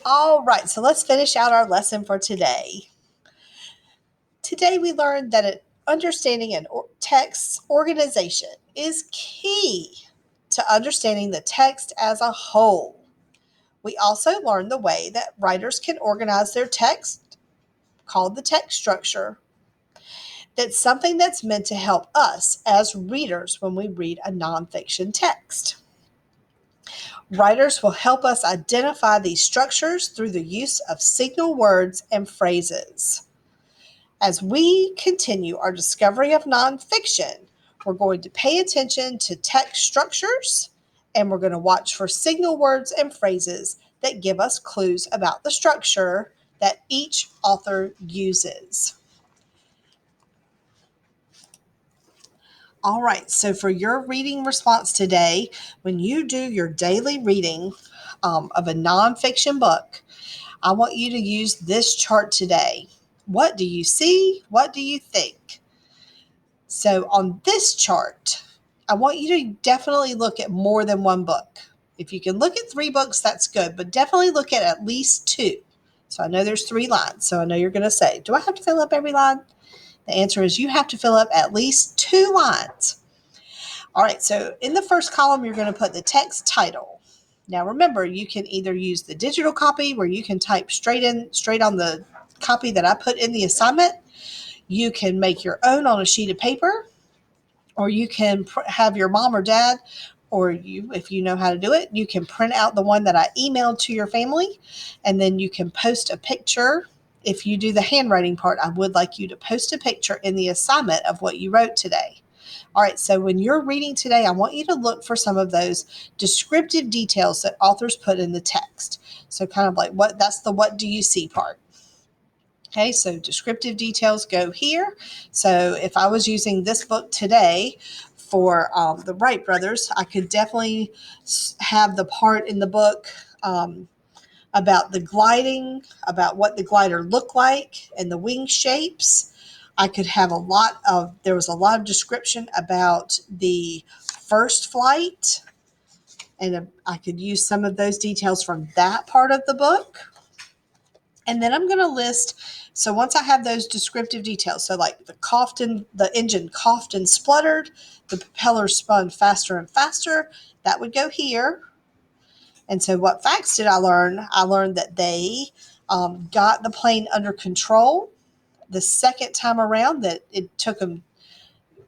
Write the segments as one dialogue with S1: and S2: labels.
S1: All right, so let's finish out our lesson for today. Today we learned that understanding an text's organization is key to understanding the text as a whole. We also learned the way that writers can organize their text, called the text structure. That's something that's meant to help us as readers when we read a nonfiction text. Writers will help us identify these structures through the use of signal words and phrases. As we continue our discovery of nonfiction, we're going to pay attention to text structures and we're going to watch for signal words and phrases that give us clues about the structure that each author uses. All right, so for your reading response today, when you do your daily reading of a nonfiction book, I want you to use this chart today. What do you see? What do you think? So on this chart, I want you to definitely look at more than one book. If you can look at 3 books, that's good, but definitely look at least 2. So I know there's 3 lines. So I know you're going to say, do I have to fill up every line? The answer is you have to fill up at least 2 lines. All right, so in the first column, you're going to put the text title. Now remember, you can either use the digital copy where you can type straight on the copy that I put in the assignment. You can make your own on a sheet of paper, or you can have your mom or dad, or you, if you know how to do it, you can print out the one that I emailed to your family, and then you can post a picture. If you do the handwriting part, I would like you to post a picture in the assignment of what you wrote today. All right, so when you're reading today, I want you to look for some of those descriptive details that authors put in the text. So kind of like that's the what do you see part. Okay, so descriptive details go here. So if I was using this book today for the Wright brothers, I could definitely have the part in the book about the gliding, about what the glider looked like and the wing shapes. I could have there was a lot of description about the first flight, and I could use some of those details from that part of the book. And then I'm going to list, so once I have those descriptive details, so like the engine coughed and spluttered, the propeller spun faster and faster, that would go here. And so what facts did I learn? I learned that they got the plane under control. The second time around that it took them,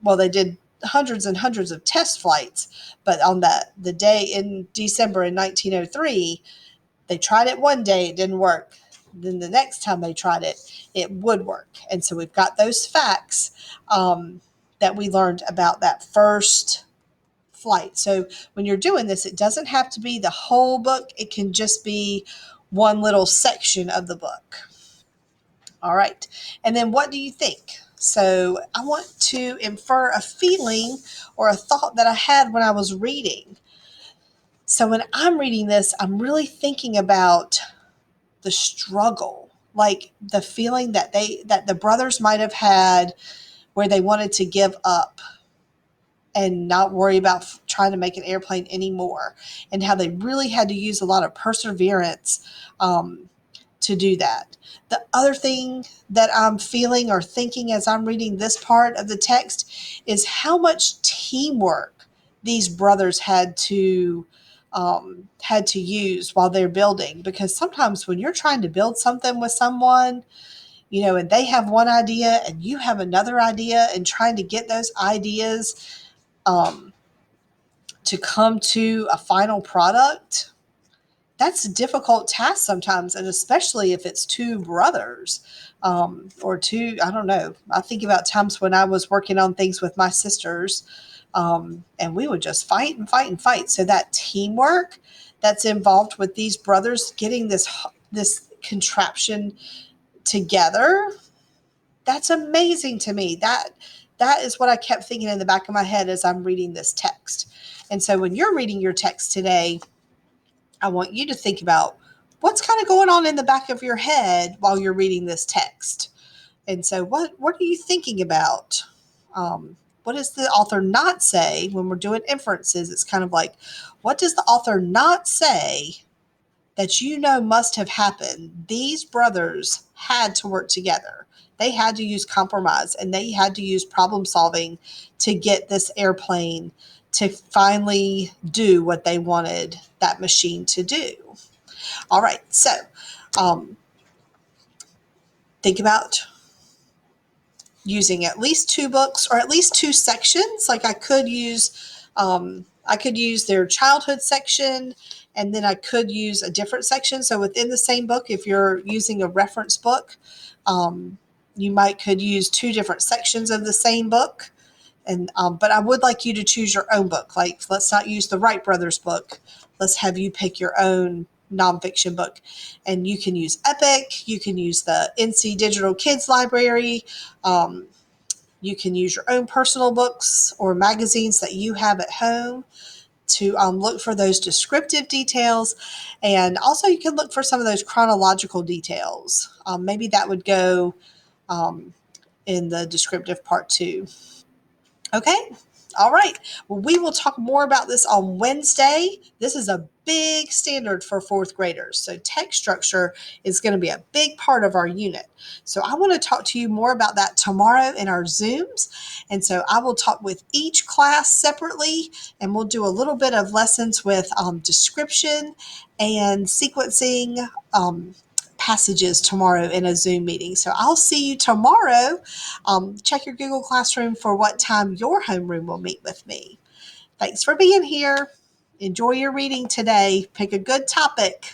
S1: well, they did hundreds and hundreds of test flights, but on the day in December in 1903, they tried it one day, it didn't work. Then the next time they tried it, it would work. And so we've got those facts that we learned about that first flight. So when you're doing this, it doesn't have to be the whole book. It can just be one little section of the book. All right. And then what do you think? So I want to infer a feeling or a thought that I had when I was reading. So when I'm reading this, I'm really thinking about the struggle, like the feeling that the brothers might have had where they wanted to give up and not worry about trying to make an airplane anymore, and how they really had to use a lot of perseverance to do that. The other thing that I'm feeling or thinking as I'm reading this part of the text is how much teamwork these brothers had to use while they're building. Because sometimes when you're trying to build something with someone, and they have one idea and you have another idea, and trying to get those ideas to come to a final product, that's a difficult task sometimes, and especially if it's 2 brothers or 2, I don't know. I think about times when I was working on things with my sisters, and we would just fight and fight and fight. So that teamwork that's involved with these brothers getting this contraption together, that's amazing to me. That is what I kept thinking in the back of my head as I'm reading this text. And so when you're reading your text today, I want you to think about what's kind of going on in the back of your head while you're reading this text. And so what are you thinking about? What does the author not say when we're doing inferences? It's kind of like, what does the author not say that you know must have happened. These brothers had to work together. They had to use compromise and they had to use problem solving to get this airplane to finally do what they wanted that machine to do. All right, so um, think about using at least two books or at least two sections. Like I could use their childhood section, and then I could use a different section. So within the same book, if you're using a reference book, you might could use two different sections of the same book. And but I would like you to choose your own book. Like, let's not use the Wright brothers book. Let's have you pick your own nonfiction book. And you can use Epic. You can use the NC Digital Kids Library. Um, you can use your own personal books or magazines that you have at home to look for those descriptive details. And also, you can look for some of those chronological details. Maybe that would go in the descriptive part too. Okay. All right. Well, we will talk more about this on Wednesday. This is a big standard for fourth graders. So text structure is going to be a big part of our unit. So I want to talk to you more about that tomorrow in our Zooms. And so I will talk with each class separately, and we'll do a little bit of lessons with description and sequencing passages tomorrow in a Zoom meeting. So I'll see you tomorrow. Check your Google Classroom for what time your homeroom will meet with me. Thanks for being here. Enjoy your reading today. Pick a good topic.